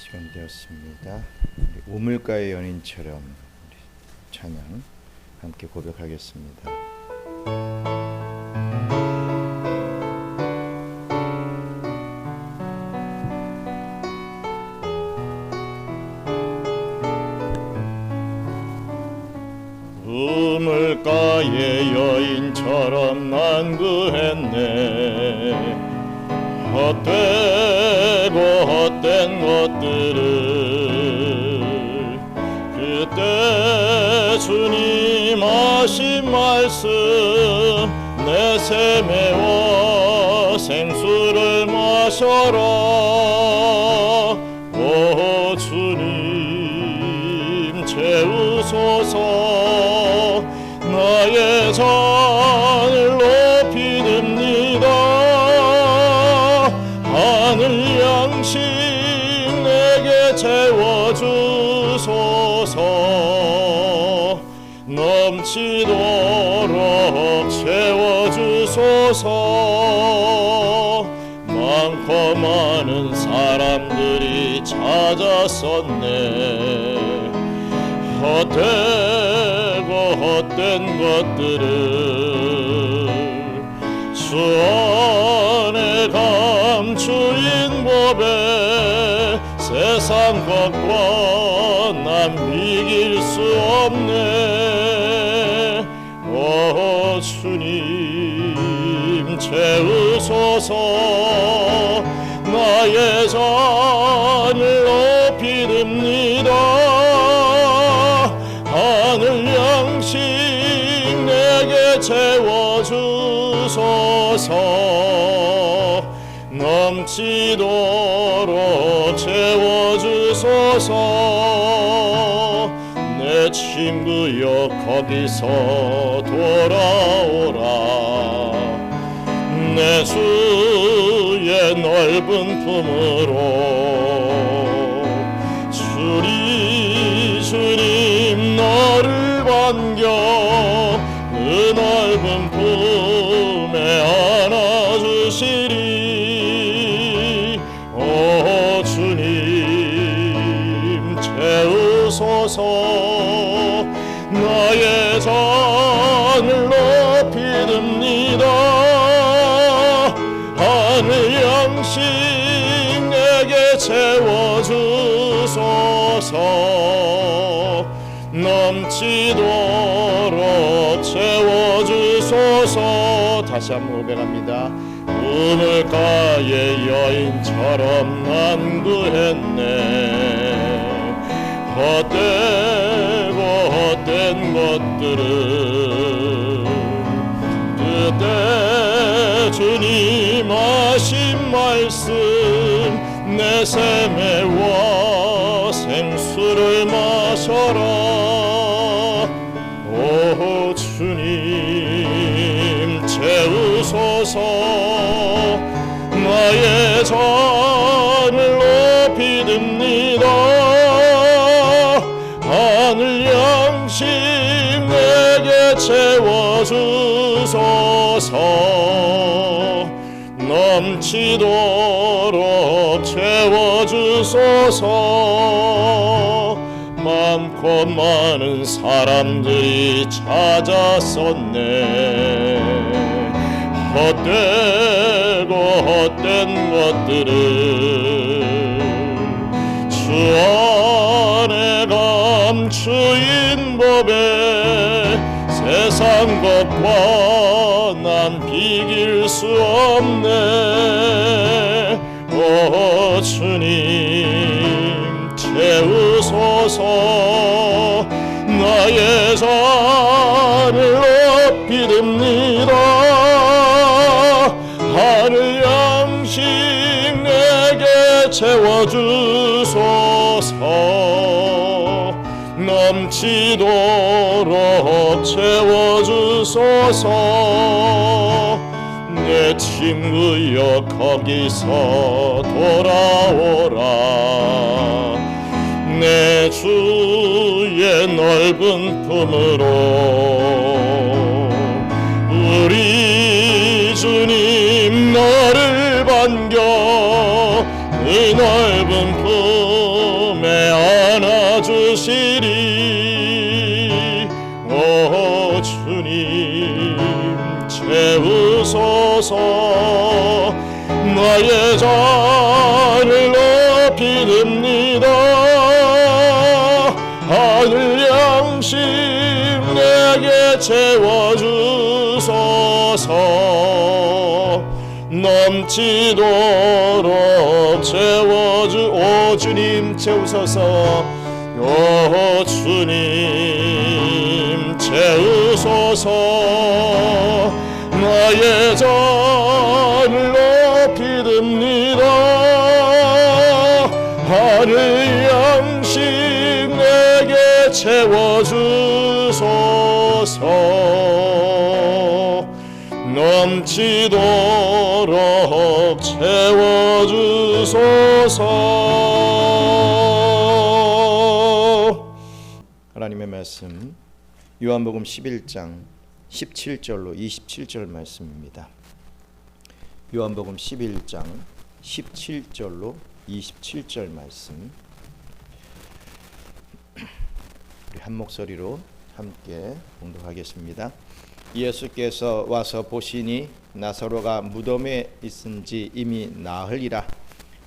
시간이 되었습니다. 우리 우물가의 연인처럼 우리 찬양 함께 고백하겠습니다. 우물가의 여인처럼 난구했네. 헛되고 헛된 것들을 그때 주님 하신 말씀 내새 메워 생수를 마셔라. 오 주님 채우소서. 나의 잔을 높이 듭니다. 하늘 양식 내게 채워주소서. 넘치도록 채워주소서. 많고 많은 사람들이 찾았었네. 헛되고 헛된 것들을 주 안에 감추인 법에 세상 것과 난 비길 수 없네. 오 주님 채우소서. 나의 잔을 높이 듭니다. 하늘 양식 내게 채워주소서. 넘치도록 채워주소서. 내 친구여 거기서 돌아오라. 내 주의 넓은 품으로 주님 너를 반겨 그 넓은 품에 안아주시리. 오 주님 채우소서. 나의 잔을 높이 듭니다. 하늘 양식 내게 채워주소서. 넘치도록 채워주소서. 다시 한번 고백합니다. 우물가의 여인처럼 난구했네. 헛되고 헛된 것들을 그때 주님 하신 말씀 내새 메워 생수를 마셔라. 오 주님 채우소서. 나의 잔을 높이 듭니다. 하늘 양식 내게 채워주소서. 넘치도록 채워주소서. 많고 많은 사람들이 찾았었네. 헛되고 헛된 것들을 주 안에 감추인 법에 세상 것과 난 비길 수 없네. 오 주님 채우소서. 나의 잔을 높이 듭니다. 하늘 양식 내게 채워주소서. 넘치도록 채워주소서. 내 친구여 거기서 돌아오라. 내 주의 넓은 품으로 우리 주님 너를 반겨 그 넓은 품 넘치도록 채워주. 오 주님 채우소서. 오 주님 채우소서. 나의 잔을 높이 듭니다. 하늘 양식 내게 채워주소서. 넘치도록 채워주소서. 하나님의 말씀 요한복음 11장 17절로 27절 말씀입니다. 요한복음 11장 17절로 27절 말씀 우리 한 목소리로 함께 봉독하겠습니다. 예수께서 와서 보시니 나사로가 무덤에 있은지 이미 나흘이라.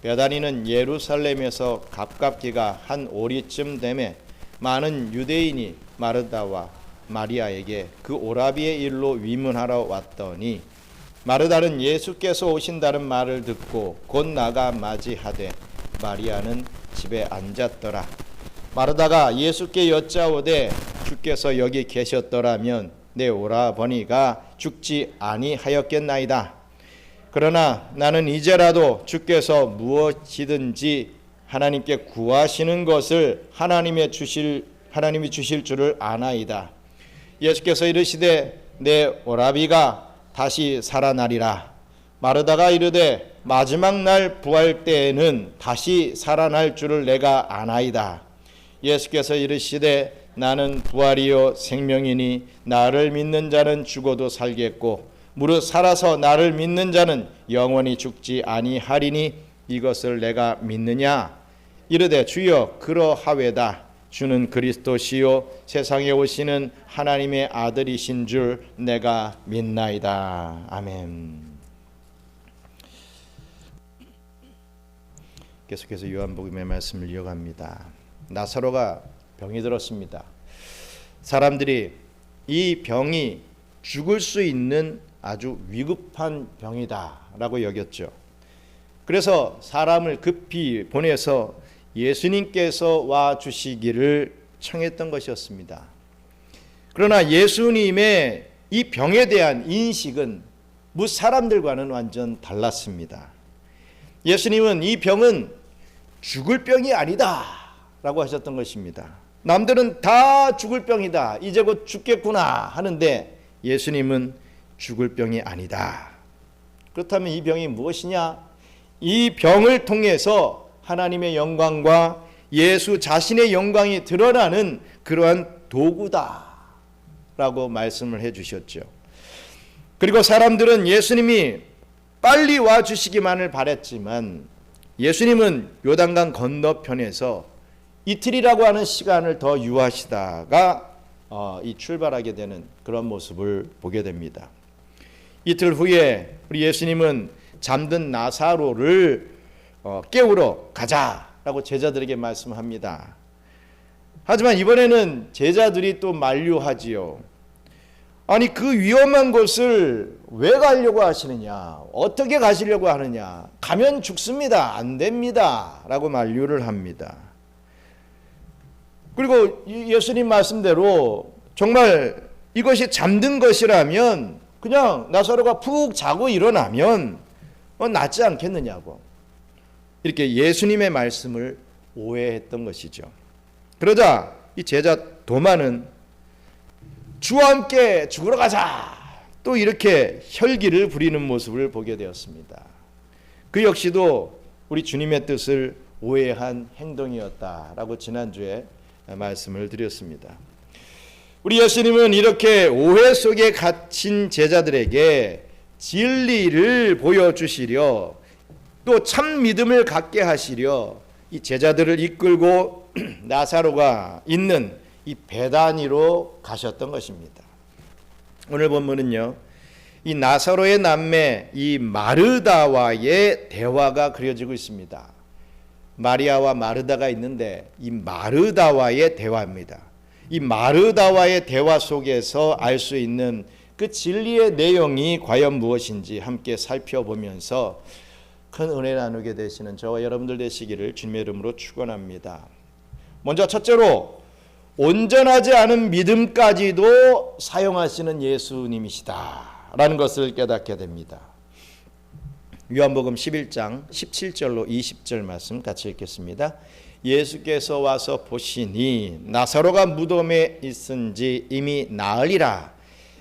베다니는 예루살렘에서 가깝기가 한 오리쯤 되매 많은 유대인이 마르다와 마리아에게 그 오라비의 일로 위문하러 왔더니 마르다는 예수께서 오신다는 말을 듣고 곧 나가 맞이하되 마리아는 집에 앉았더라. 마르다가 예수께 여짜오되 주께서 여기 계셨더라면 내 오라버니가 죽지 아니하였겠나이다. 그러나 나는 이제라도 주께서 무엇이든지 하나님께 구하시는 것을 하나님이 주실 줄을 아나이다. 예수께서 이르시되 내 오라비가 다시 살아나리라. 마르다가 이르되 마지막 날 부활 때에는 다시 살아날 줄을 내가 아나이다. 예수께서 이르시되 나는 부활이요 생명이니 나를 믿는 자는 죽어도 살겠고 무릇 살아서 나를 믿는 자는 영원히 죽지 아니하리니 이것을 내가 믿느냐. 이르되 주여 그러하외다. 주는 그리스도시요 세상에 오시는 하나님의 아들이신 줄 내가 믿나이다. 아멘. 계속해서 요한복음의 말씀을 이어갑니다. 나사로가 병이 들었습니다. 사람들이 이 병이 죽을 수 있는 아주 위급한 병이다 라고 여겼죠. 그래서 사람을 급히 보내서 예수님께서 와 주시기를 청했던 것이었습니다. 그러나 예수님의 이 병에 대한 인식은 무사람들과는 완전 달랐습니다. 예수님은 이 병은 죽을 병이 아니다 라고 하셨던 것입니다. 남들은 다 죽을 병이다, 이제 곧 죽겠구나 하는데 예수님은 죽을 병이 아니다. 그렇다면 이 병이 무엇이냐? 이 병을 통해서 하나님의 영광과 예수 자신의 영광이 드러나는 그러한 도구다 라고 말씀을 해 주셨죠. 그리고 사람들은 예수님이 빨리 와주시기만을 바랬지만 예수님은 요단강 건너편에서 이틀이라고 하는 시간을 더 유하시다가 이 출발하게 되는 그런 모습을 보게 됩니다. 이틀 후에 우리 예수님은 잠든 나사로를 깨우러 가자라고 제자들에게 말씀합니다. 하지만 이번에는 제자들이 또 만류하지요. 아니 그 위험한 곳을 왜 가려고 하시느냐, 어떻게 가시려고 하느냐, 가면 죽습니다, 안 됩니다 라고 만류를 합니다. 그리고 예수님 말씀대로 정말 이것이 잠든 것이라면 그냥 나사로가 푹 자고 일어나면 낫지 않겠느냐고 이렇게 예수님의 말씀을 오해했던 것이죠. 그러자 이 제자 도마는 주와 함께 죽으러 가자 또 이렇게 혈기를 부리는 모습을 보게 되었습니다. 그 역시도 우리 주님의 뜻을 오해한 행동이었다라고 지난주에 말씀을 드렸습니다. 우리 예수님은 이렇게 오해 속에 갇힌 제자들에게 진리를 보여주시려 또 참 믿음을 갖게 하시려 이 제자들을 이끌고 나사로가 있는 이 베다니로 가셨던 것입니다. 오늘 본문은요, 이 나사로의 남매 이 마르다와의 대화가 그려지고 있습니다. 마리아와 마르다가 있는데 이 마르다와의 대화입니다. 이 마르다와의 대화 속에서 알 수 있는 그 진리의 내용이 과연 무엇인지 함께 살펴보면서 큰 은혜 나누게 되시는 저와 여러분들 되시기를 주님의 이름으로 축원합니다. 먼저 첫째로 온전하지 않은 믿음까지도 사용하시는 예수님이시다라는 것을 깨닫게 됩니다. 요한복음 11장 17절로 20절 말씀 같이 읽겠습니다. 예수께서 와서 보시니 나사로가 무덤에 있은지 이미 나으리라.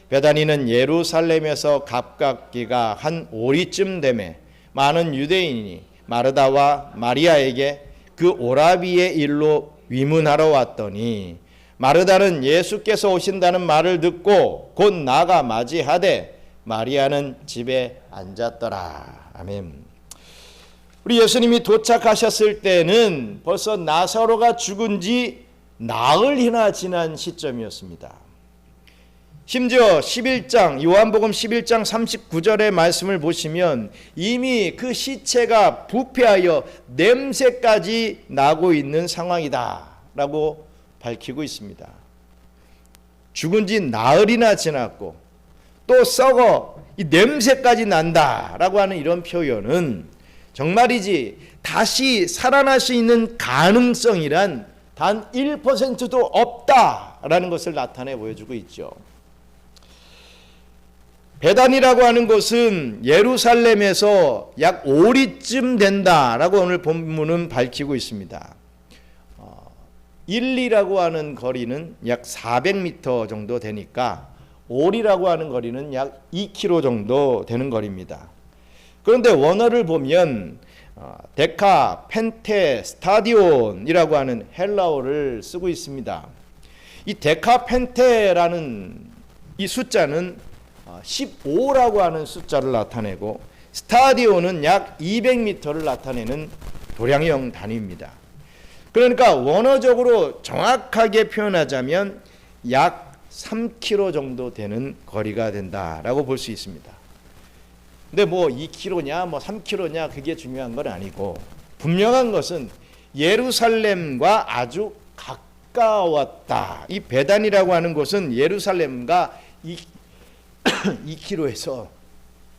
베다니는 예루살렘에서 가깝기가 한 오리쯤 되매 많은 유대인이 마르다와 마리아에게 그 오라비의 일로 위문하러 왔더니 마르다는 예수께서 오신다는 말을 듣고 곧 나가 맞이하되 마리아는 집에 앉았더라. 아멘. 우리 예수님이 도착하셨을 때는 벌써 나사로가 죽은 지 나흘이나 지난 시점이었습니다. 심지어 11장 요한복음 11장 39절의 말씀을 보시면 이미 그 시체가 부패하여 냄새까지 나고 있는 상황이다 라고 밝히고 있습니다. 죽은 지 나흘이나 지났고 또 썩어 이 냄새까지 난다라고 하는 이런 표현은 정말이지 다시 살아날 수 있는 가능성이란 단 1%도 없다라는 것을 나타내 보여주고 있죠. 베단이라고 하는 곳은 예루살렘에서 약 5리쯤 된다라고 오늘 본문은 밝히고 있습니다. 1리라고 하는 거리는 약 400m 정도 되니까 5리라고 하는 거리는 약 2km 정도 되는 거리입니다. 그런데 원어를 보면 데카 펜테 스타디온이라고 하는 헬라어를 쓰고 있습니다. 이 데카 펜테라는 이 숫자는 15라고 하는 숫자를 나타내고 스타디온은 약 200m를 나타내는 도량형 단위입니다. 그러니까 원어적으로 정확하게 표현하자면 약 3km 정도 되는 거리가 된다라고 볼 수 있습니다. 근데 뭐 2km냐 뭐 3km냐 그게 중요한 건 아니고 분명한 것은 예루살렘과 아주 가까웠다. 이 베단이라고 하는 곳은 예루살렘과 2km에서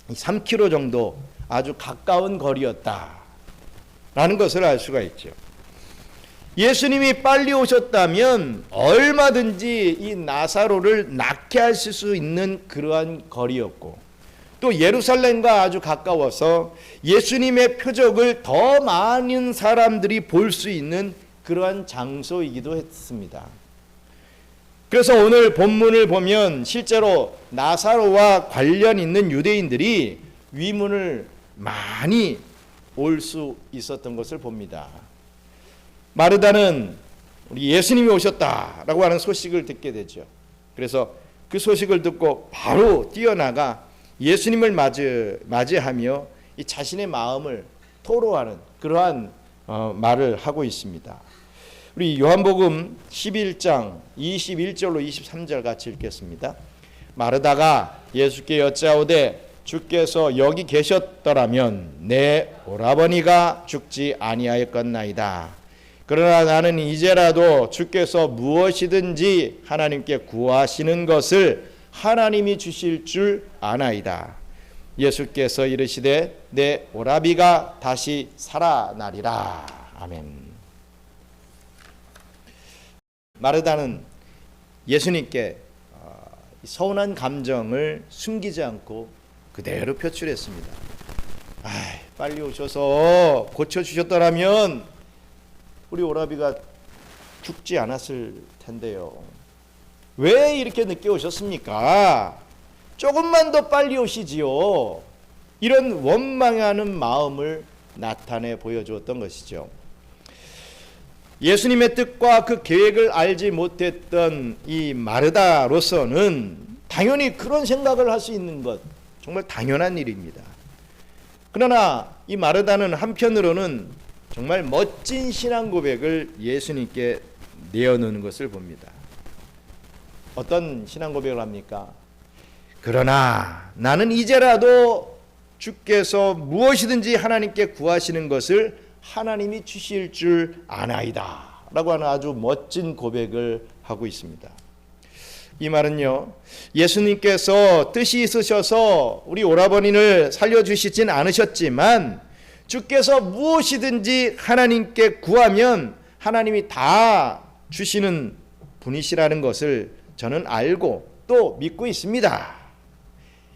3km 정도 아주 가까운 거리였다라는 것을 알 수가 있죠. 예수님이 빨리 오셨다면 얼마든지 이 나사로를 낫게 하실 수 있는 그러한 거리였고 또 예루살렘과 아주 가까워서 예수님의 표적을 더 많은 사람들이 볼 수 있는 그러한 장소이기도 했습니다. 그래서 오늘 본문을 보면 실제로 나사로와 관련 있는 유대인들이 위문을 많이 올 수 있었던 것을 봅니다. 마르다는 우리 예수님이 오셨다라고 하는 소식을 듣게 되죠. 그래서 그 소식을 듣고 바로 뛰어나가 예수님을 맞이하며 이 자신의 마음을 토로하는 그러한 말을 하고 있습니다. 우리 요한복음 11장 21절로 23절 같이 읽겠습니다. 마르다가 예수께 여짜오되 주께서 여기 계셨더라면 내 오라버니가 죽지 아니하였겠나이다. 그러나 나는 이제라도 주께서 무엇이든지 하나님께 구하시는 것을 하나님이 주실 줄 아나이다. 예수께서 이르시되 내 오라비가 다시 살아나리라. 아멘. 마르다는 예수님께 서운한 감정을 숨기지 않고 그대로 표출했습니다. 빨리 오셔서 고쳐주셨더라면 우리 오라비가 죽지 않았을 텐데요. 왜 이렇게 늦게 오셨습니까? 조금만 더 빨리 오시지요. 이런 원망하는 마음을 나타내 보여주었던 것이죠. 예수님의 뜻과 그 계획을 알지 못했던 이 마르다로서는 당연히 그런 생각을 할 수 있는 것 정말 당연한 일입니다. 그러나 이 마르다는 한편으로는 정말 멋진 신앙 고백을 예수님께 내어놓는 것을 봅니다. 어떤 신앙 고백을 합니까? 그러나 나는 이제라도 주께서 무엇이든지 하나님께 구하시는 것을 하나님이 주실 줄 아나이다 라고 하는 아주 멋진 고백을 하고 있습니다. 이 말은요, 예수님께서 뜻이 있으셔서 우리 오라버니를 살려주시진 않으셨지만 주께서 무엇이든지 하나님께 구하면 하나님이 다 주시는 분이시라는 것을 저는 알고 또 믿고 있습니다.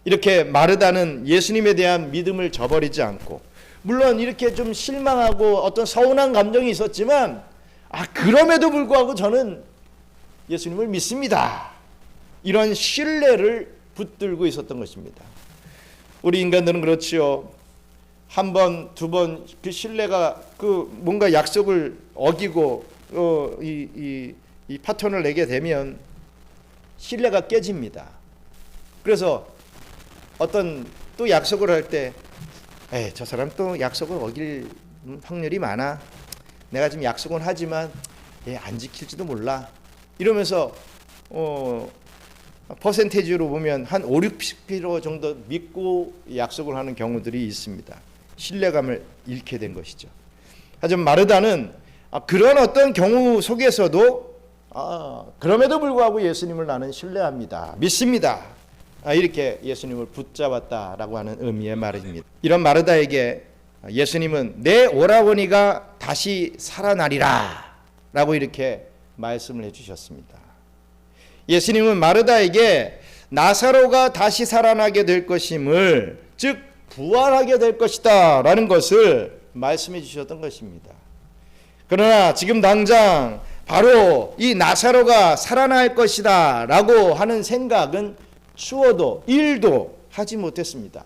이렇게 마르다는 예수님에 대한 믿음을 저버리지 않고, 물론 이렇게 좀 실망하고 어떤 서운한 감정이 있었지만 그럼에도 불구하고 저는 예수님을 믿습니다. 이런 신뢰를 붙들고 있었던 것입니다. 우리 인간들은 그렇지요. 한 번, 두 번 그 신뢰가 뭔가 약속을 어기고 이 파토를 내게 되면 신뢰가 깨집니다. 그래서 어떤 또 약속을 할 때 저 사람 또 약속을 어길 확률이 많아. 내가 지금 약속은 하지만 안 지킬지도 몰라. 이러면서 퍼센테이지로 보면 한 5, 60% 정도 믿고 약속을 하는 경우들이 있습니다. 신뢰감을 잃게 된 것이죠. 하지만 마르다는 그런 어떤 경우 속에서도 그럼에도 불구하고 예수님을 나는 신뢰합니다. 믿습니다. 이렇게 예수님을 붙잡았다라고 하는 의미의 말입니다. 이런 마르다에게 예수님은 내 오라버니가 다시 살아나리라 라고 이렇게 말씀을 해주셨습니다. 예수님은 마르다에게 나사로가 다시 살아나게 될 것임을, 즉 부활하게 될 것이다 라는 것을 말씀해 주셨던 것입니다. 그러나 지금 당장 바로 이 나사로가 살아날 것이다 라고 하는 생각은 추워도 1도 하지 못했습니다.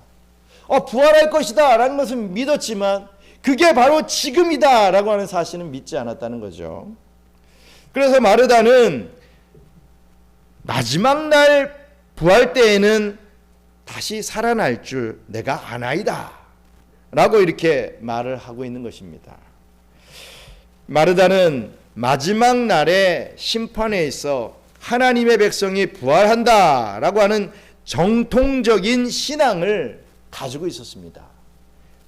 부활할 것이다 라는 것은 믿었지만 그게 바로 지금이다 라고 하는 사실은 믿지 않았다는 거죠. 그래서 마르다는 마지막 날 부활 때에는 다시 살아날 줄 내가 아나이다 라고 이렇게 말을 하고 있는 것입니다. 마르다는 마지막 날의 심판에 있어 하나님의 백성이 부활한다 라고 하는 정통적인 신앙을 가지고 있었습니다.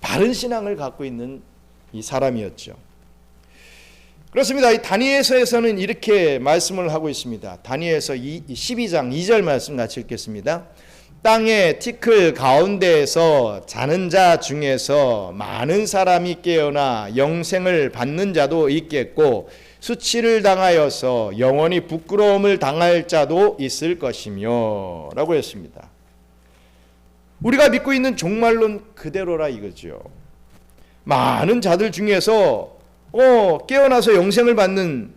바른 신앙을 갖고 있는 이 사람이었죠. 그렇습니다. 이 다니엘서에서는 이렇게 말씀을 하고 있습니다. 다니엘서 12장 2절 말씀 같이 읽겠습니다. 땅의 티끌 가운데에서 자는 자 중에서 많은 사람이 깨어나 영생을 받는 자도 있겠고 수치를 당하여서 영원히 부끄러움을 당할 자도 있을 것이며 라고 했습니다. 우리가 믿고 있는 종말론 그대로라 이거죠. 많은 자들 중에서 깨어나서 영생을 받는,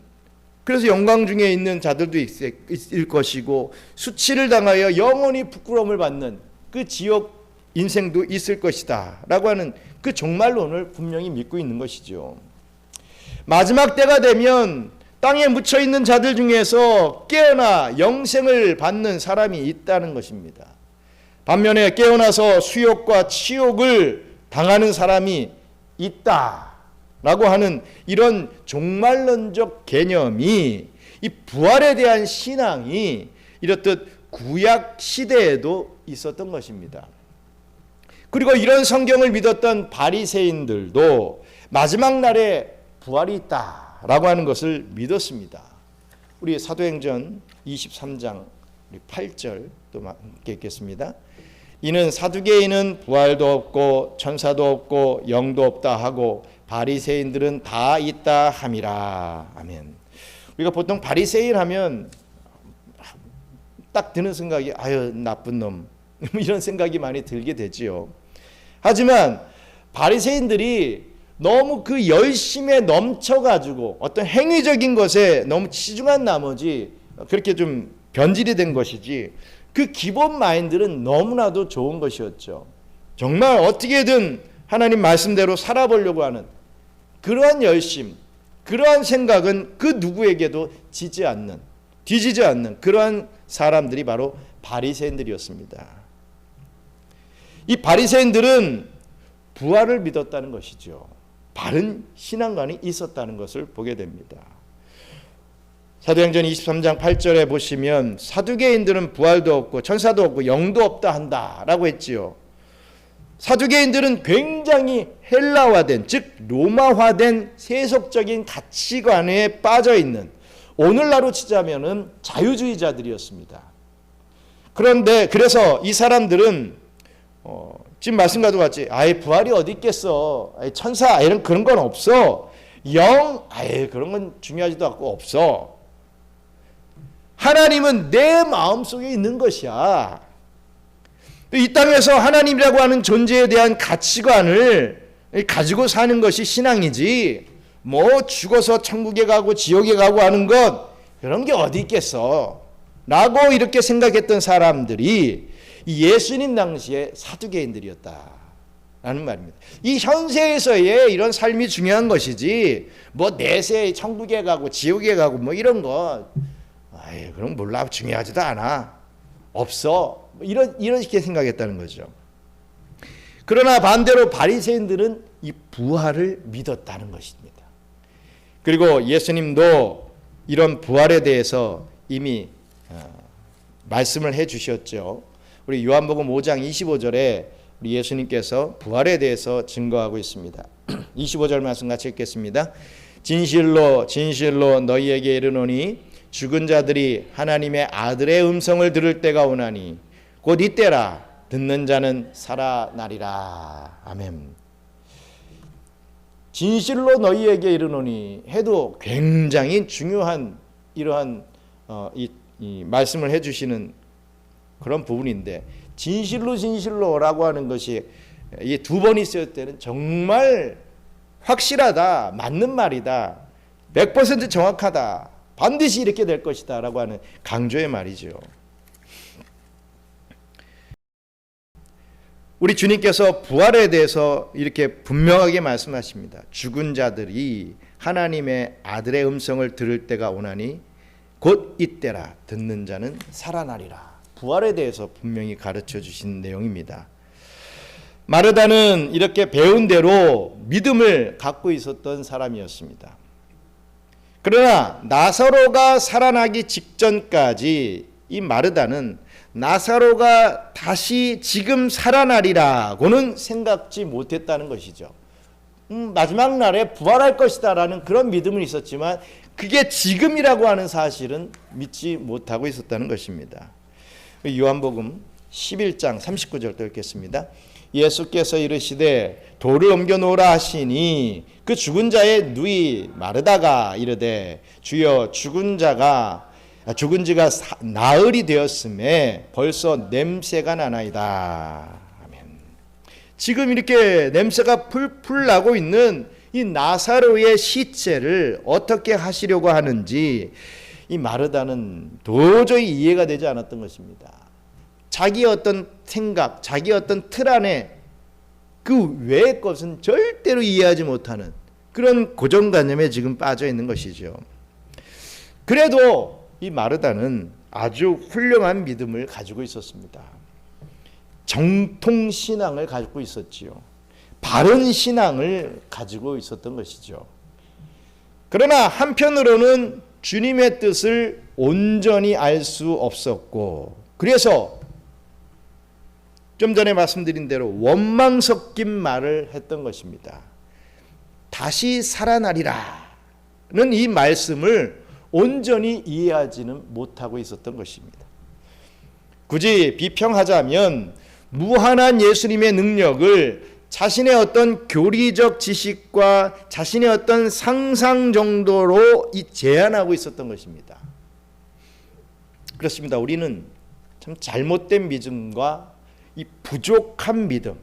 그래서 영광 중에 있는 자들도 있을 것이고 수치를 당하여 영원히 부끄러움을 받는 그 지옥 인생도 있을 것이다 라고 하는 그 종말론을 분명히 믿고 있는 것이죠. 마지막 때가 되면 땅에 묻혀있는 자들 중에서 깨어나 영생을 받는 사람이 있다는 것입니다. 반면에 깨어나서 수욕과 치욕을 당하는 사람이 있다라고 하는 이런 종말론적 개념이, 이 부활에 대한 신앙이 이렇듯 구약 시대에도 있었던 것입니다. 그리고 이런 성경을 믿었던 바리새인들도 마지막 날에 부활이 있다라고 하는 것을 믿었습니다. 우리 사도행전 23장 8절 또 함께 읽겠습니다. 이는 사두개인은 부활도 없고 천사도 없고 영도 없다 하고 바리새인들은 다 있다 함이라. 아멘. 우리가 보통 바리새인 하면 딱 드는 생각이 나쁜 놈 이런 생각이 많이 들게 되지요. 하지만 바리새인들이 너무 그 열심에 넘쳐가지고 어떤 행위적인 것에 너무 치중한 나머지 그렇게 좀 변질이 된 것이지, 그 기본 마인드는 너무나도 좋은 것이었죠. 정말 어떻게든 하나님 말씀대로 살아보려고 하는 그러한 열심, 그러한 생각은 그 누구에게도 뒤지지 않는 그러한 사람들이 바로 바리새인들이었습니다. 이 바리새인들은 부활을 믿었다는 것이죠. 바른 신앙관이 있었다는 것을 보게 됩니다. 사도행전 23장 8절에 보시면 사두개인들은 부활도 없고 천사도 없고 영도 없다 한다라고 했지요. 사두개인들은 굉장히 헬라화된, 즉 로마화된 세속적인 가치관에 빠져 있는, 오늘날로 치자면은 자유주의자들이었습니다. 그런데 그래서 이 사람들은 지금 말씀과도 같이 아예 부활이 어디 있겠어, 아예 천사 이런 그런 건 없어, 영 아예 그런 건 중요하지도 않고 없어. 하나님은 내 마음속에 있는 것이야. 이 땅에서 하나님이라고 하는 존재에 대한 가치관을 가지고 사는 것이 신앙이지, 뭐 죽어서 천국에 가고 지옥에 가고 하는 것 그런 게 어디 있겠어 라고 이렇게 생각했던 사람들이 예수님 당시에 사두개인들이었다라는 말입니다. 이 현세에서의 이런 삶이 중요한 것이지, 뭐 내세 천국에 가고 지옥에 가고 뭐 이런 거 아예 그런 몰라, 중요하지도 않아, 없어, 이렇게 생각했다는 거죠. 그러나 반대로 바리새인들은 이 부활을 믿었다는 것입니다. 그리고 예수님도 이런 부활에 대해서 이미 말씀을 해 주셨죠. 우리 요한복음 5장 25절에 우리 예수님께서 부활에 대해서 증거하고 있습니다. 25절 말씀 같이 읽겠습니다. 진실로 진실로 너희에게 이르노니 죽은 자들이 하나님의 아들의 음성을 들을 때가 오나니 곧 이때라. 듣는 자는 살아나리라. 아멘. 진실로 너희에게 이르노니 해도 굉장히 중요한 이러한 이 말씀을 해주시는 그런 부분인데, 진실로 진실로라고 하는 것이 이 두 번 있을 때는 정말 확실하다, 맞는 말이다, 100% 정확하다, 반드시 이렇게 될 것이다 라고 하는 강조의 말이죠. 우리 주님께서 부활에 대해서 이렇게 분명하게 말씀하십니다. 죽은 자들이 하나님의 아들의 음성을 들을 때가 오나니 곧 이때라. 듣는 자는 살아나리라. 부활에 대해서 분명히 가르쳐 주신 내용입니다. 마르다는 이렇게 배운 대로 믿음을 갖고 있었던 사람이었습니다. 그러나 나사로가 살아나기 직전까지 이 마르다는 나사로가 다시 지금 살아나리라고는 생각지 못했다는 것이죠. 마지막 날에 부활할 것이다 라는 그런 믿음은 있었지만 그게 지금이라고 하는 사실은 믿지 못하고 있었다는 것입니다. 요한복음 11장 39절 읽겠습니다. 예수께서 이르시되 돌을 옮겨 놓으라 하시니 그 죽은 자의 누이 마르다가 이르되 주여 죽은 지가 나흘이 되었음에 벌써 냄새가 나나이다. 아멘. 지금 이렇게 냄새가 풀풀 나고 있는 이 나사로의 시체를 어떻게 하시려고 하는지 이 마르다는 도저히 이해가 되지 않았던 것입니다. 자기 어떤 생각, 자기 어떤 틀 안에 그 외의 것은 절대로 이해하지 못하는 그런 고정관념에 지금 빠져 있는 것이죠. 그래도 이 마르다는 아주 훌륭한 믿음을 가지고 있었습니다. 정통신앙을 가지고 있었지요. 바른 신앙을 가지고 있었던 것이죠. 그러나 한편으로는 주님의 뜻을 온전히 알 수 없었고, 그래서 좀 전에 말씀드린 대로 원망 섞인 말을 했던 것입니다. 다시 살아나리라는 이 말씀을 온전히 이해하지는 못하고 있었던 것입니다. 굳이 비평하자면 무한한 예수님의 능력을 자신의 어떤 교리적 지식과 자신의 어떤 상상 정도로 제한하고 있었던 것입니다. 그렇습니다. 우리는 참 잘못된 믿음과 이 부족한 믿음,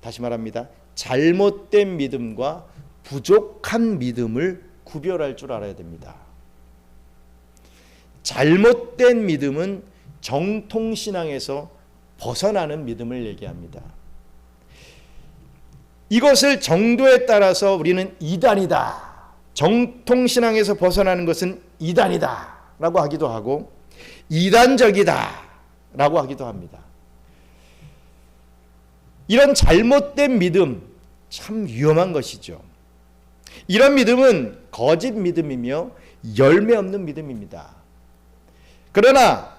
다시 말합니다. 잘못된 믿음과 부족한 믿음을 구별할 줄 알아야 됩니다. 잘못된 믿음은 정통신앙에서 벗어나는 믿음을 얘기합니다. 이것을 정도에 따라서 우리는 이단이다, 정통신앙에서 벗어나는 것은 이단이다 라고 하기도 하고 이단적이다 라고 하기도 합니다. 이런 잘못된 믿음 참 위험한 것이죠. 이런 믿음은 거짓 믿음이며 열매 없는 믿음입니다. 그러나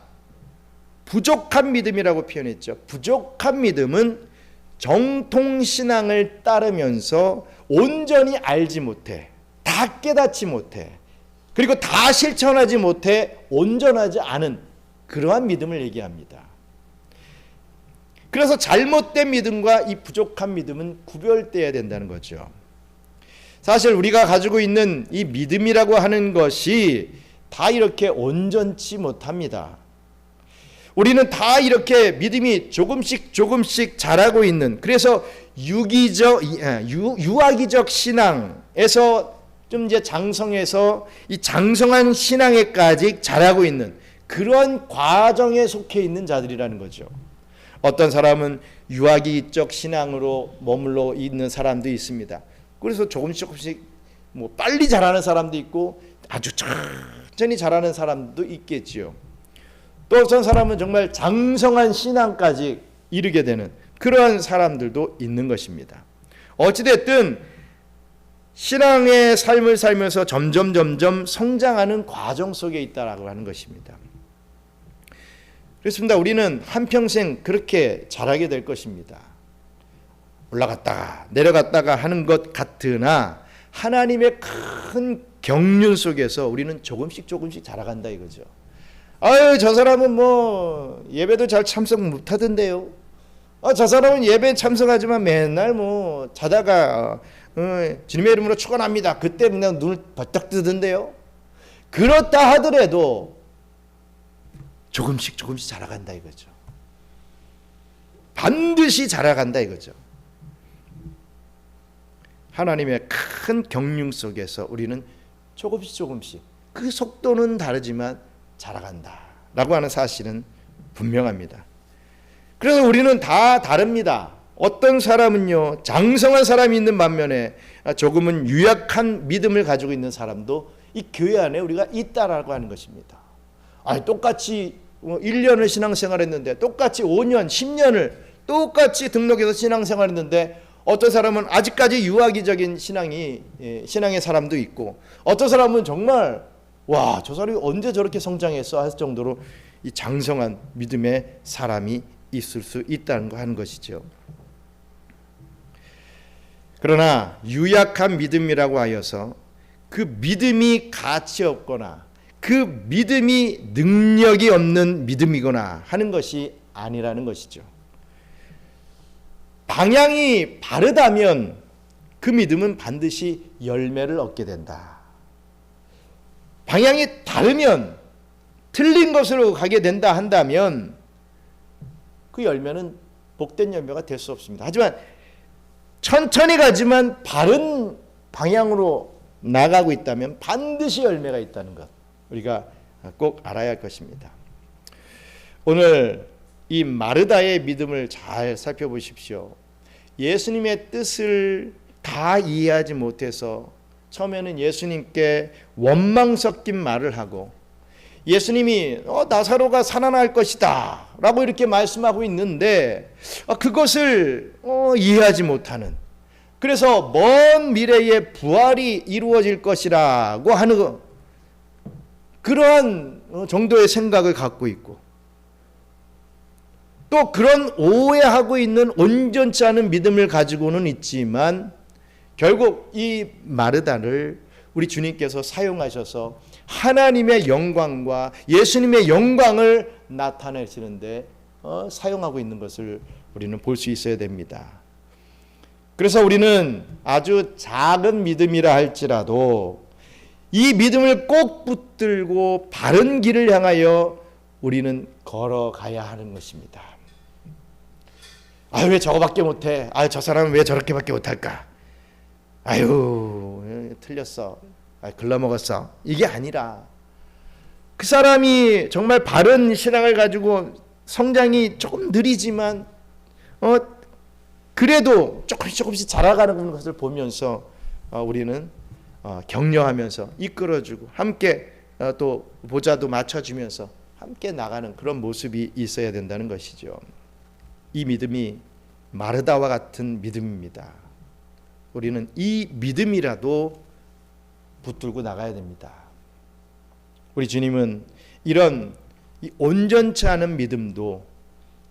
부족한 믿음이라고 표현했죠. 부족한 믿음은 정통신앙을 따르면서 온전히 알지 못해, 다 깨닫지 못해, 그리고 다 실천하지 못해 온전하지 않은 그러한 믿음을 얘기합니다. 그래서 잘못된 믿음과 이 부족한 믿음은 구별되어야 된다는 거죠. 사실 우리가 가지고 있는 이 믿음이라고 하는 것이 다 이렇게 온전치 못합니다. 우리는 다 이렇게 믿음이 조금씩 자라고 있는, 그래서 유아기적 신앙에서 좀 이제 장성해서 이 장성한 신앙에까지 자라고 있는 그런 과정에 속해 있는 자들이라는 거죠. 어떤 사람은 유아기적 신앙으로 머물러 있는 사람도 있습니다. 그래서 조금씩 뭐 빨리 자라는 사람도 있고 아주 천천히 자라는 사람도 있겠지요. 또 어떤 사람은 정말 장성한 신앙까지 이르게 되는 그러한 사람들도 있는 것입니다. 어찌됐든 신앙의 삶을 살면서 점점 성장하는 과정 속에 있다라고 하는 것입니다. 그렇습니다. 우리는 한평생 그렇게 자라게 될 것입니다. 올라갔다가 내려갔다가 하는 것 같으나 하나님의 큰 경륜 속에서 우리는 조금씩 자라간다 이거죠. 아유, 저 사람은 뭐 예배도 잘 참석 못하던데요. 저 사람은 예배 참석하지만 맨날 뭐 자다가 주님의 이름으로 축원합니다. 그때 그냥 눈을 버떡 뜨던데요. 그렇다 하더라도 조금씩 자라간다 이거죠. 반드시 자라간다 이거죠. 하나님의 큰 경륜 속에서 우리는 조금씩 그 속도는 다르지만 자라간다 라고 하는 사실은 분명합니다. 그래서 우리는 다 다릅니다. 어떤 사람은요 장성한 사람이 있는 반면에 조금은 유약한 믿음을 가지고 있는 사람도 이 교회 안에 우리가 있다라고 하는 것입니다. 아니, 똑같이 1년을 신앙생활했는데, 똑같이 5년 10년을 똑같이 등록해서 신앙생활했는데 어떤 사람은 아직까지 유아기적인 신앙의 사람도 있고, 어떤 사람은 정말 와, 저 사람이 언제 저렇게 성장했어 할 정도로 이 장성한 믿음의 사람이 있을 수 있다는 거 하는 것이죠. 그러나 유약한 믿음이라고 하여서 그 믿음이 가치 없거나 그 믿음이 능력이 없는 믿음이거나 하는 것이 아니라는 것이죠. 방향이 바르다면 그 믿음은 반드시 열매를 얻게 된다. 방향이 다르면, 틀린 것으로 가게 된다 한다면 그 열매는 복된 열매가 될 수 없습니다. 하지만 천천히 가지만 바른 방향으로 나가고 있다면 반드시 열매가 있다는 것, 우리가 꼭 알아야 할 것입니다. 오늘 이 마르다의 믿음을 잘 살펴보십시오. 예수님의 뜻을 다 이해하지 못해서 처음에는 예수님께 원망 섞인 말을 하고, 예수님이 나사로가 살아날 것이다 라고 이렇게 말씀하고 있는데 그것을 이해하지 못하는, 그래서 먼 미래에 부활이 이루어질 것이라고 하는 그러한 정도의 생각을 갖고 있고, 또 그런 오해하고 있는 온전치 않은 믿음을 가지고는 있지만 결국 이 마르다를 우리 주님께서 사용하셔서 하나님의 영광과 예수님의 영광을 나타내시는데 사용하고 있는 것을 우리는 볼 수 있어야 됩니다. 그래서 우리는 아주 작은 믿음이라 할지라도 이 믿음을 꼭 붙들고 바른 길을 향하여 우리는 걸어가야 하는 것입니다. 왜 저거밖에 못해? 저 사람은 왜 저렇게밖에 못할까? 틀렸어. 글러먹었어. 이게 아니라 그 사람이 정말 바른 신앙을 가지고 성장이 조금 느리지만 그래도 조금씩 자라가는 것을 보면서 우리는 격려하면서 이끌어주고 함께 또 보좌도 맞춰주면서 함께 나가는 그런 모습이 있어야 된다는 것이죠. 이 믿음이 마르다와 같은 믿음입니다. 우리는 이 믿음이라도 붙들고 나가야 됩니다. 우리 주님은 이런 온전치 않은 믿음도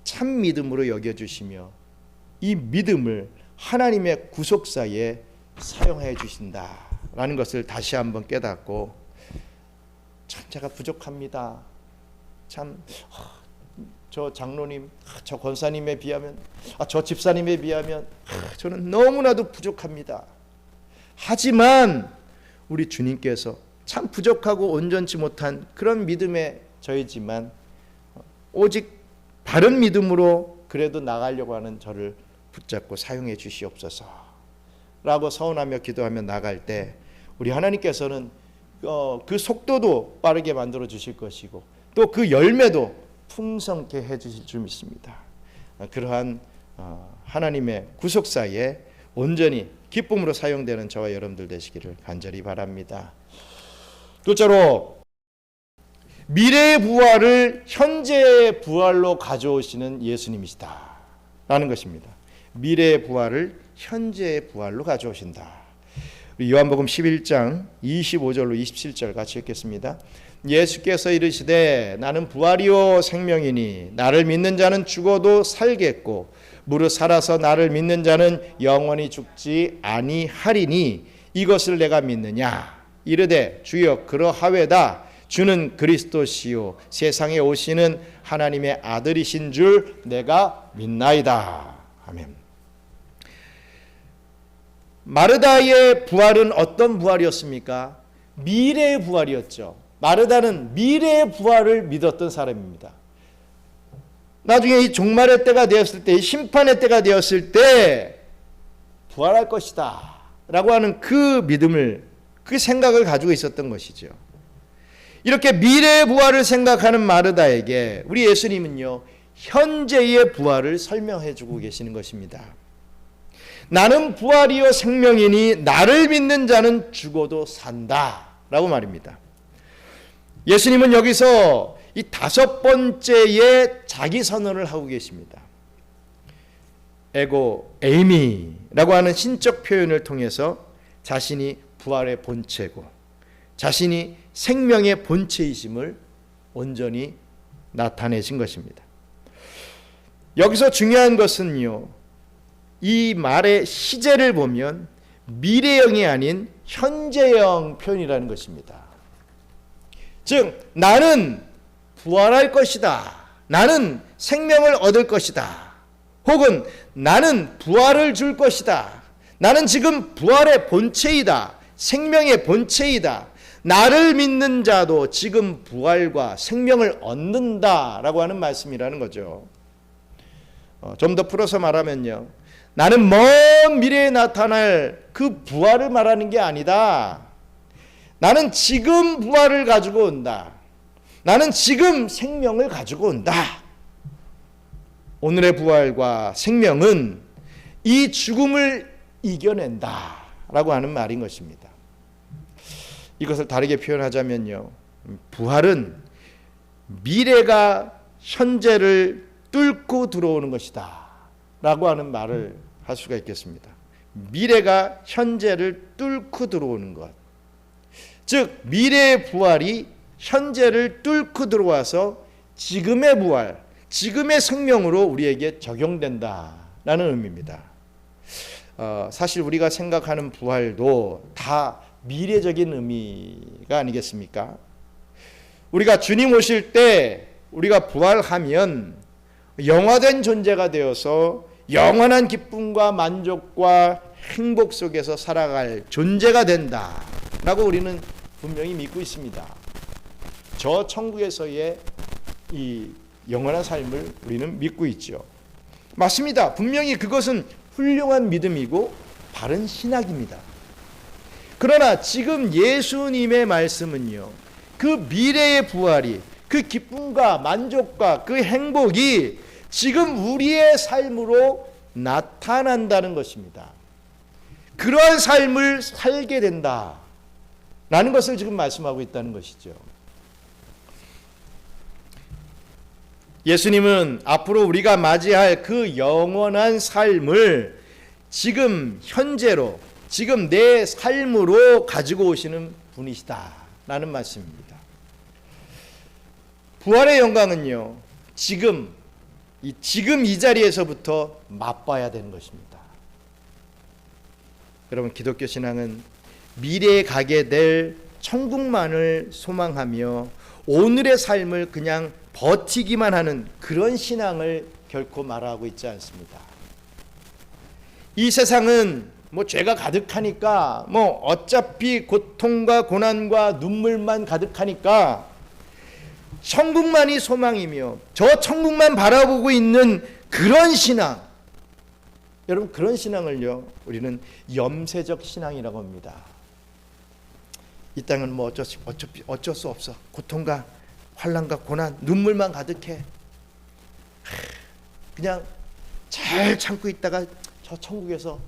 참 믿음으로 여겨주시며 이 믿음을 하나님의 구속사에 사용해 주신다라는 것을 다시 한번 깨닫고 제가 부족합니다. 참 저 장로님, 저 권사님에 비하면, 저 집사님에 비하면 저는 너무나도 부족합니다. 하지만 우리 주님께서 참 부족하고 온전치 못한 그런 믿음의 저이지만 오직 바른 믿음으로 그래도 나가려고 하는 저를 붙잡고 사용해 주시옵소서 라고 서원하며 기도하며 나갈 때 우리 하나님께서는 그 속도도 빠르게 만들어 주실 것이고 또 그 열매도 풍성케 해 주실 줄 믿습니다. 그러한 하나님의 구속사에 온전히 기쁨으로 사용되는 저와 여러분들 되시기를 간절히 바랍니다. 둘째로 미래의 부활을 현재의 부활로 가져오시는 예수님이시다 라는 것입니다. 미래의 부활을 현재의 부활로 가져오신다. 요한복음 11장 25절로 27절 같이 읽겠습니다. 예수께서 이르시되 나는 부활이요 생명이니 나를 믿는 자는 죽어도 살겠고 무릇 살아서 나를 믿는 자는 영원히 죽지 아니하리니 이것을 내가 믿느냐. 이르되 주여 그러하외다. 주는 그리스도시요 세상에 오시는 하나님의 아들이신 줄 내가 믿나이다. 아멘. 마르다의 부활은 어떤 부활이었습니까? 미래의 부활이었죠. 마르다는 미래의 부활을 믿었던 사람입니다. 나중에 이 종말의 때가 되었을 때, 심판의 때가 되었을 때 부활할 것이다 라고 하는 그 믿음을, 그 생각을 가지고 있었던 것이죠. 이렇게 미래의 부활을 생각하는 마르다에게 우리 예수님은요 현재의 부활을 설명해 주고 계시는 것입니다. 나는 부활이요 생명이니 나를 믿는 자는 죽어도 산다 라고 말입니다. 예수님은 여기서 이 다섯 번째의 자기 선언을 하고 계십니다. 에고 에이미라고 하는 신적 표현을 통해서 자신이 부활의 본체고 자신이 생명의 본체이심을 온전히 나타내신 것입니다. 여기서 중요한 것은요, 이 말의 시제를 보면 미래형이 아닌 현재형 표현이라는 것입니다. 즉 나는 부활할 것이다. 나는 생명을 얻을 것이다. 혹은 나는 부활을 줄 것이다. 나는 지금 부활의 본체이다. 생명의 본체이다. 나를 믿는 자도 지금 부활과 생명을 얻는다라고 하는 말씀이라는 거죠. 좀 더 풀어서 말하면요, 나는 먼 미래에 나타날 그 부활을 말하는 게 아니다. 나는 지금 부활을 가지고 온다. 나는 지금 생명을 가지고 온다. 오늘의 부활과 생명은 이 죽음을 이겨낸다 라고 하는 말인 것입니다. 이것을 다르게 표현하자면요, 부활은 미래가 현재를 뚫고 들어오는 것이다 라고 하는 말을 할 수가 있겠습니다. 미래가 현재를 뚫고 들어오는 것, 즉 미래의 부활이 현재를 뚫고 들어와서 지금의 부활, 지금의 생명으로 우리에게 적용된다라는 의미입니다. 사실 우리가 생각하는 부활도 다 미래적인 의미가 아니겠습니까? 우리가 주님 오실 때 우리가 부활하면 영화된 존재가 되어서 영원한 기쁨과 만족과 행복 속에서 살아갈 존재가 된다라고 우리는 분명히 믿고 있습니다. 저 천국에서의 이 영원한 삶을 우리는 믿고 있죠. 맞습니다. 분명히 그것은 훌륭한 믿음이고 바른 신학입니다. 그러나 지금 예수님의 말씀은요, 그 미래의 부활이, 그 기쁨과 만족과 그 행복이 지금 우리의 삶으로 나타난다는 것입니다. 그러한 삶을 살게 된다 라는 것을 지금 말씀하고 있다는 것이죠. 예수님은 앞으로 우리가 맞이할 그 영원한 삶을 지금 현재로, 지금 내 삶으로 가지고 오시는 분이시다 라는 말씀입니다. 부활의 영광은요, 지금 이 자리에서부터 맛봐야 되는 것입니다. 여러분, 기독교 신앙은 미래에 가게 될 천국만을 소망하며 오늘의 삶을 그냥 버티기만 하는 그런 신앙을 결코 말하고 있지 않습니다. 이 세상은 죄가 가득하니까 어차피 고통과 고난과 눈물만 가득하니까 천국만이 소망이며 저 천국만 바라보고 있는 그런 신앙, 여러분 그런 신앙을요 우리는 염세적 신앙이라고 합니다. 이 땅은 어쩔 수 없어. 고통과 환난과 고난, 눈물만 가득해. 그냥 잘 참고 있다가 저 천국에서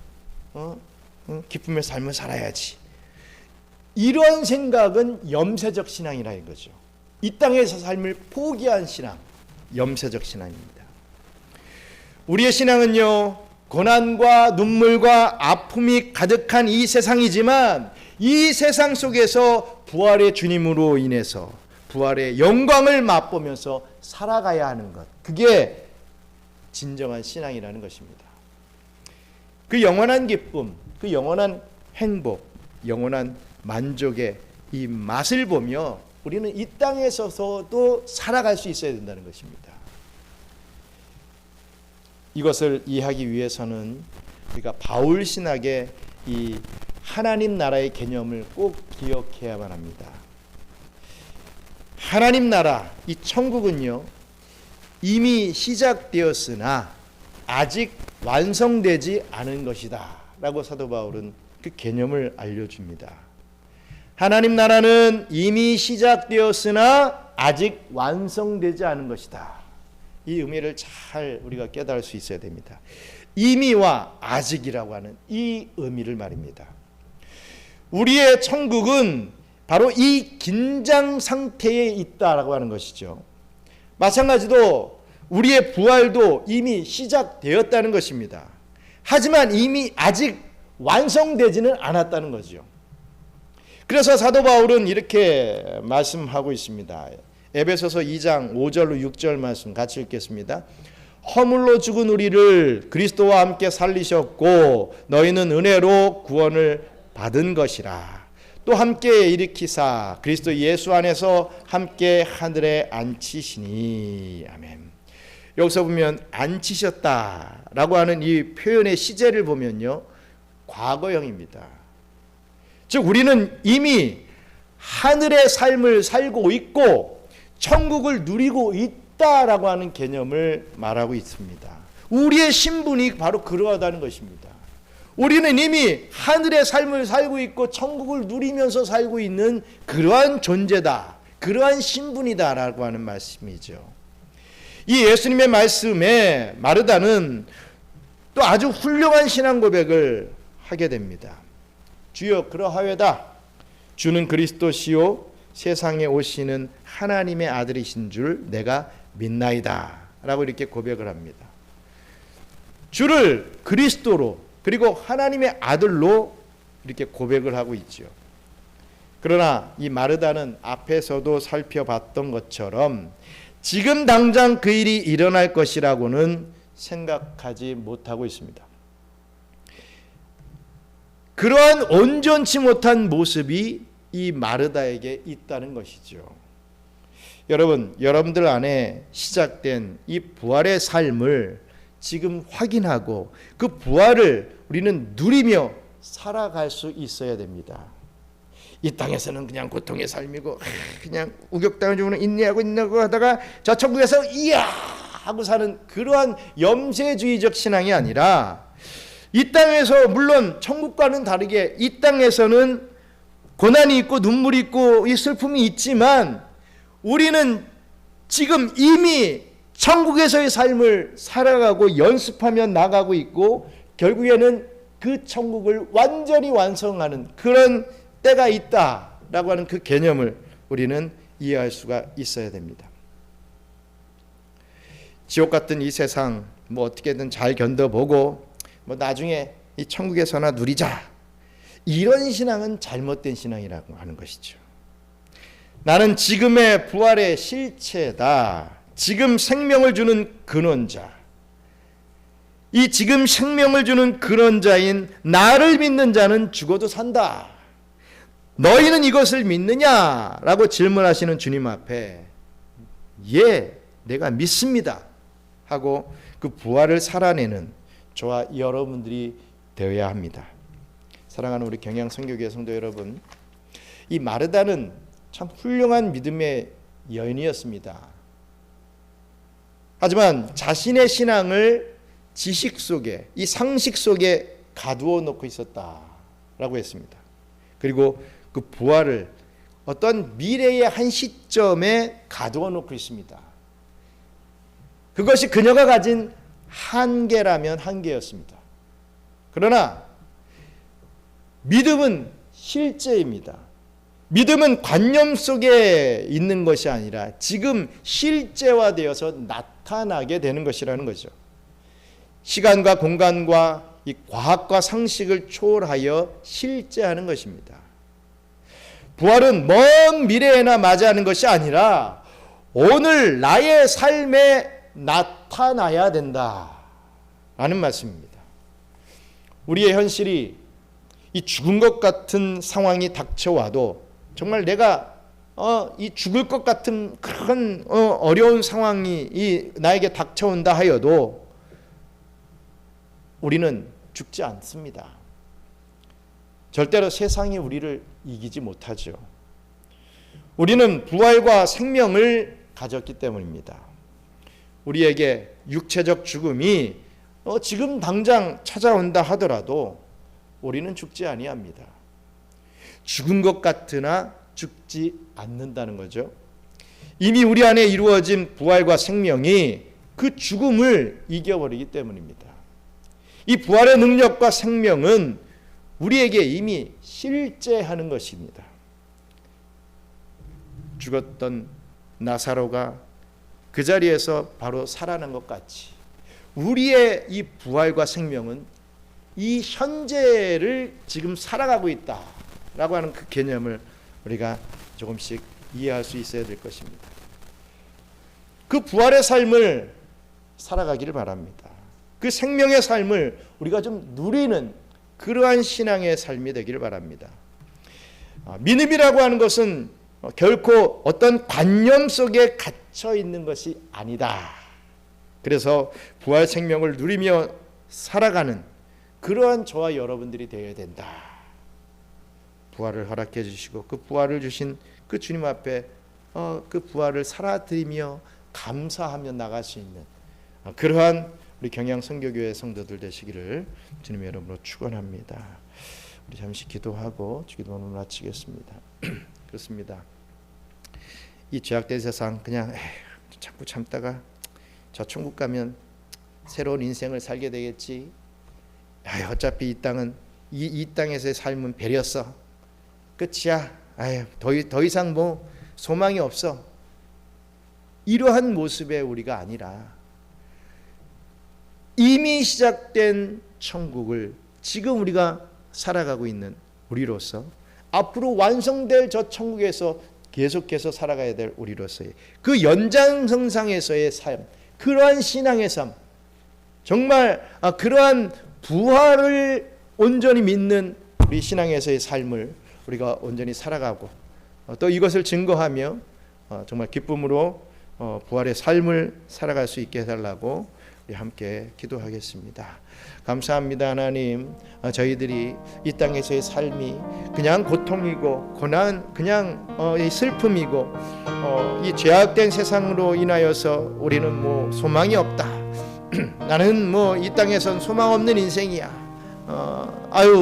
기쁨의 삶을 살아야지. 이런 생각은 염세적 신앙이라는 거죠. 이 땅에서 삶을 포기한 신앙, 염세적 신앙입니다. 우리의 신앙은요, 고난과 눈물과 아픔이 가득한 이 세상이지만 이 세상 속에서 부활의 주님으로 인해서 부활의 영광을 맛보면서 살아가야 하는 것, 그게 진정한 신앙이라는 것입니다. 그 영원한 기쁨, 그 영원한 행복, 영원한 만족의 이 맛을 보며 우리는 이 땅에서도 살아갈 수 있어야 된다는 것입니다. 이것을 이해하기 위해서는 우리가 바울 신학의 이 하나님 나라의 개념을 꼭 기억해야만 합니다. 하나님 나라, 이 천국은요 이미 시작되었으나 아직 완성되지 않은 것이다 라고 사도 바울은 그 개념을 알려줍니다. 하나님 나라는 이미 시작되었으나 아직 완성되지 않은 것이다. 이 의미를 잘 우리가 깨달을 수 있어야 됩니다. 이미와 아직이라고 하는 이 의미를 말입니다. 우리의 천국은 바로 이 긴장 상태에 있다라고 하는 것이죠. 마찬가지로 우리의 부활도 이미 시작되었다는 것입니다. 하지만 이미 아직 완성되지는 않았다는 거죠. 그래서 사도 바울은 이렇게 말씀하고 있습니다. 에베소서 2장 5절로 6절 말씀 같이 읽겠습니다. 허물로 죽은 우리를 그리스도와 함께 살리셨고 너희는 은혜로 구원을 받은 것이라. 또 함께 일으키사 그리스도 예수 안에서 함께 하늘에 앉히시니. 아멘. 여기서 보면 앉히셨다라고 하는 이 표현의 시제를 보면요, 과거형입니다. 즉 우리는 이미 하늘의 삶을 살고 있고 천국을 누리고 있다라고 하는 개념을 말하고 있습니다. 우리의 신분이 바로 그러하다는 것입니다. 우리는 이미 하늘의 삶을 살고 있고 천국을 누리면서 살고 있는 그러한 존재다, 그러한 신분이다라고 하는 말씀이죠. 이 예수님의 말씀에 마르다는 또 아주 훌륭한 신앙 고백을 하게 됩니다. 주여 그러하외다. 주는 그리스도시요 세상에 오시는 하나님의 아들이신 줄 내가 믿나이다 라고 이렇게 고백을 합니다. 주를 그리스도로 그리고 하나님의 아들로 이렇게 고백을 하고 있죠. 그러나 이 마르다는 앞에서도 살펴봤던 것처럼 지금 당장 그 일이 일어날 것이라고는 생각하지 못하고 있습니다. 그러한 온전치 못한 모습이 이 마르다에게 있다는 것이죠. 여러분, 여러분들 안에 시작된 이 부활의 삶을 지금 확인하고 그 부활을 우리는 누리며 살아갈 수 있어야 됩니다. 이 땅에서는 그냥 고통의 삶이고 그냥 우격당하고 인내하고 하다가 저 천국에서 이야 하고 사는 그러한 염세주의적 신앙이 아니라 이 땅에서 물론 천국과는 다르게 이 땅에서는 고난이 있고 눈물이 있고 이 슬픔이 있지만 우리는 지금 이미 천국에서의 삶을 살아가고 연습하며 나가고 있고 결국에는 그 천국을 완전히 완성하는 그런 때가 있다라고 하는 그 개념을 우리는 이해할 수가 있어야 됩니다. 지옥 같은 이 세상 어떻게든 잘 견뎌보고 나중에 이 천국에서나 누리자, 이런 신앙은 잘못된 신앙이라고 하는 것이죠. 나는 지금의 부활의 실체다. 지금 생명을 주는 근원자, 이 지금 생명을 주는 근원자인 나를 믿는 자는 죽어도 산다. 너희는 이것을 믿느냐라고 질문하시는 주님 앞에 예, 내가 믿습니다 하고 그 부활을 살아내는 저와 여러분들이 되어야 합니다. 사랑하는 우리 경양 선교교회 성도 여러분, 이 마르다는 참 훌륭한 믿음의 여인이었습니다. 하지만 자신의 신앙을 지식 속에, 이 상식 속에 가두어 놓고 있었다라고 했습니다. 그리고 그 부활을 어떤 미래의 한 시점에 가두어 놓고 있습니다. 그것이 그녀가 가진 한계라면 한계였습니다. 그러나 믿음은 실제입니다. 믿음은 관념 속에 있는 것이 아니라 지금 실제화되어서 나타나게 되는 것이라는 거죠. 시간과 공간과 이 과학과 상식을 초월하여 실제하는 것입니다. 부활은 먼 미래에나 맞이하는 것이 아니라 오늘 나의 삶에 나타나야 된다라는 말씀입니다. 우리의 현실이 이 죽은 것 같은 상황이 닥쳐와도 정말 내가 이 죽을 것 같은 큰 어려운 상황이 나에게 닥쳐온다 하여도 우리는 죽지 않습니다. 절대로 세상이 우리를 이기지 못하죠. 우리는 부활과 생명을 가졌기 때문입니다. 우리에게 육체적 죽음이 지금 당장 찾아온다 하더라도 우리는 죽지 아니합니다. 죽은 것 같으나 죽지 않는다는 거죠. 이미 우리 안에 이루어진 부활과 생명이 그 죽음을 이겨버리기 때문입니다. 이 부활의 능력과 생명은 우리에게 이미 실제하는 것입니다. 죽었던 나사로가 그 자리에서 바로 살아난 것 같이 우리의 이 부활과 생명은 이 현재를 지금 살아가고 있다라고 하는 그 개념을 우리가 조금씩 이해할 수 있어야 될 것입니다. 그 부활의 삶을 살아가기를 바랍니다. 그 생명의 삶을 우리가 좀 누리는 그러한 신앙의 삶이 되기를 바랍니다. 믿음이라고 하는 것은 결코 어떤 관념 속에 갇혀 있는 것이 아니다. 그래서 부활 생명을 누리며 살아가는 그러한 저와 여러분들이 되어야 된다. 부활을 허락해 주시고 그 부활을 주신 그 주님 앞에 그 부활을 살아드리며 감사하며 나갈 수 있는 그러한 우리 경양 선교교회 성도들 되시기를 주님의 이름으로 축원합니다. 우리 잠시 기도하고 기도를 마치겠습니다. 그렇습니다. 이 죄악된 세상 그냥 자꾸 참다가 저 천국 가면 새로운 인생을 살게 되겠지. 어차피 이 땅은 이 땅에서의 삶은 배렸어. 끝이야. 더 이상 뭐 소망이 없어. 이러한 모습의 우리가 아니라 이미 시작된 천국을 지금 우리가 살아가고 있는 우리로서 앞으로 완성될 저 천국에서 계속해서 살아가야 될 우리로서의 그 연장선상에서의 삶, 그러한 신앙의 삶, 정말 그러한 부활을 온전히 믿는 우리 신앙에서의 삶을 우리가 온전히 살아가고 또 이것을 증거하며 정말 기쁨으로 부활의 삶을 살아갈 수 있게 해달라고 우리 함께 기도하겠습니다. 감사합니다. 하나님, 저희들이 이 땅에서의 삶이 그냥 고통이고 고난, 그냥 이 슬픔이고 이 죄악된 세상으로 인하여서 우리는 뭐 소망이 없다. 나는 뭐 이 땅에선 소망 없는 인생이야.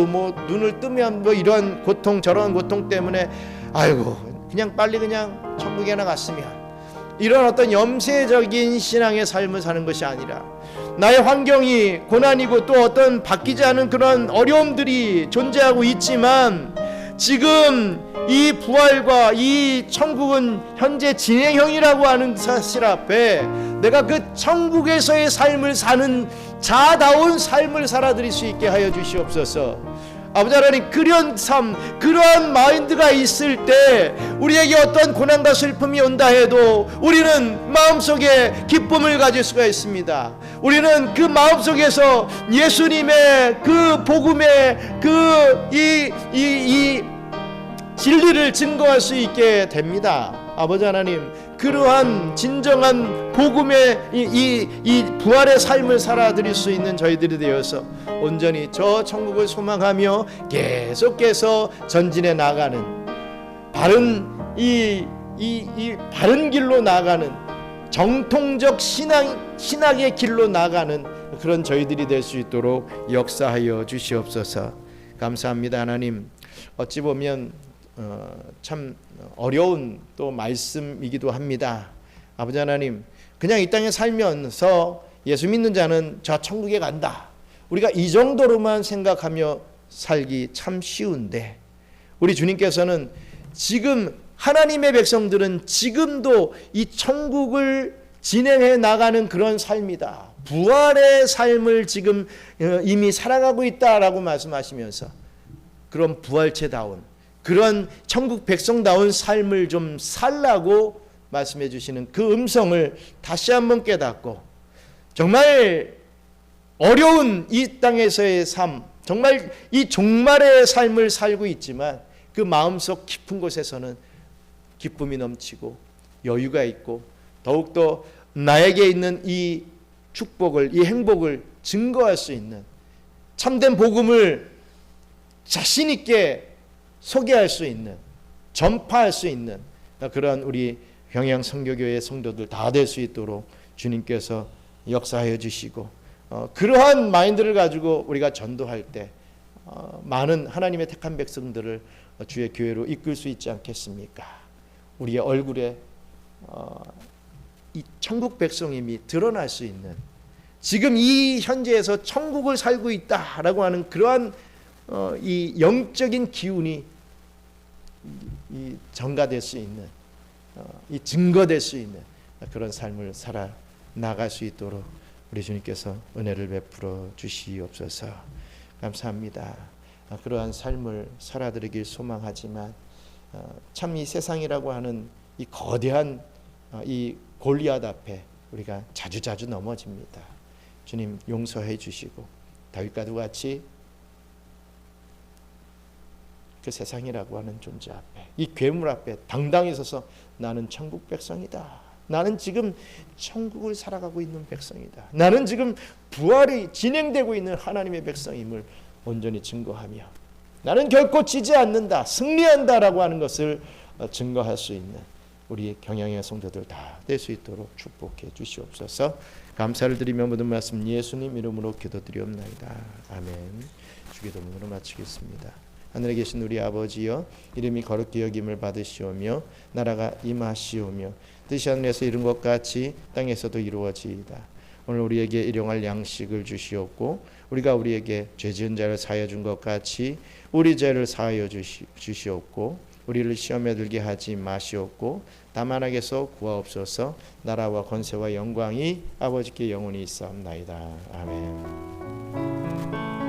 뭐 눈을 뜨면 뭐 이런 고통 저런 고통 때문에 그냥 빨리 그냥 천국에 나갔으면, 이런 어떤 염세적인 신앙의 삶을 사는 것이 아니라 나의 환경이 고난이고 또 어떤 바뀌지 않은 그런 어려움들이 존재하고 있지만 지금 이 부활과 이 천국은 현재 진행형이라고 하는 사실 앞에 내가 그 천국에서의 삶을 사는 자다운 삶을 살아드릴 수 있게 하여 주시옵소서. 아버지 하나님, 그런 삶, 그러한 마인드가 있을 때 우리에게 어떤 고난과 슬픔이 온다 해도 우리는 마음속에 기쁨을 가질 수가 있습니다. 우리는 그 마음속에서 예수님의 그 복음의 이 진리를 증거할 수 있게 됩니다. 아버지 하나님, 그러한 진정한 복음의 이 부활의 삶을 살아드릴 수 있는 저희들이 되어서 온전히 저 천국을 소망하며 계속해서 전진해 나가는 바른 이 바른 길로 나가는 정통적 신학의 길로 나가는 그런 저희들이 될 수 있도록 역사하여 주시옵소서. 감사합니다. 하나님, 어찌 보면 참 어려운 또 말씀이기도 합니다. 아버지 하나님, 그냥 이 땅에 살면서 예수 믿는 자는 저 천국에 간다, 우리가 이 정도로만 생각하며 살기 참 쉬운데, 우리 주님께서는 지금 하나님의 백성들은 지금도 이 천국을 진행해 나가는 그런 삶이다, 부활의 삶을 지금 이미 살아가고 있다라고 말씀하시면서 그런 부활체다운, 그런 천국 백성다운 삶을 좀 살라고 말씀해 주시는 그 음성을 다시 한번 깨닫고, 정말 어려운 이 땅에서의 삶, 정말 이 종말의 삶을 살고 있지만 그 마음속 깊은 곳에서는 기쁨이 넘치고 여유가 있고 더욱더 나에게 있는 이 축복을, 이 행복을 증거할 수 있는, 참된 복음을 자신 있게 소개할 수 있는, 전파할 수 있는 그런 우리 평양 선교교회 성도들 다 될 수 있도록 주님께서 역사하여 주시고, 그러한 마인드를 가지고 우리가 전도할 때 많은 하나님의 택한 백성들을 주의 교회로 이끌 수 있지 않겠습니까? 우리의 얼굴에 이 천국 백성임이 드러날 수 있는, 지금 이 현재에서 천국을 살고 있다라고 하는 그러한 이 영적인 기운이 이 전가될 수 있는, 이 증거될 수 있는 그런 삶을 살아 나갈 수 있도록 우리 주님께서 은혜를 베풀어 주시옵소서. 감사합니다. 그러한 삶을 살아드리길 소망하지만 참 이 세상이라고 하는 이 거대한 이 골리앗 앞에 우리가 자주 넘어집니다. 주님 용서해 주시고 다윗과도 같이 그 세상이라고 하는 존재 앞에, 이 괴물 앞에 당당히 서서 나는 천국 백성이다, 나는 지금 천국을 살아가고 있는 백성이다, 나는 지금 부활이 진행되고 있는 하나님의 백성임을 온전히 증거하며 나는 결코 지지 않는다, 승리한다라고 하는 것을 증거할 수 있는 우리 경양의 성도들 다 될 수 있도록 축복해 주시옵소서. 감사를 드리며 모든 말씀 예수님 이름으로 기도드리옵나이다. 아멘. 주기도문으로 마치겠습니다. 하늘에 계신 우리 아버지여, 이름이 거룩히 여김을 받으시오며 나라가 임하시오며 뜻이 하늘에서 이룬 것 같이 땅에서도 이루어지이다. 오늘 우리에게 일용할 양식을 주시옵고 우리가 우리에게 죄 지은 자를 사하여 준 것 같이 우리 죄를 사하여 주시옵고 우리를 시험에 들게 하지 마시옵고 다만 악에서 구하옵소서. 나라와 권세와 영광이 아버지께 영원히 있사옵나이다. 아멘.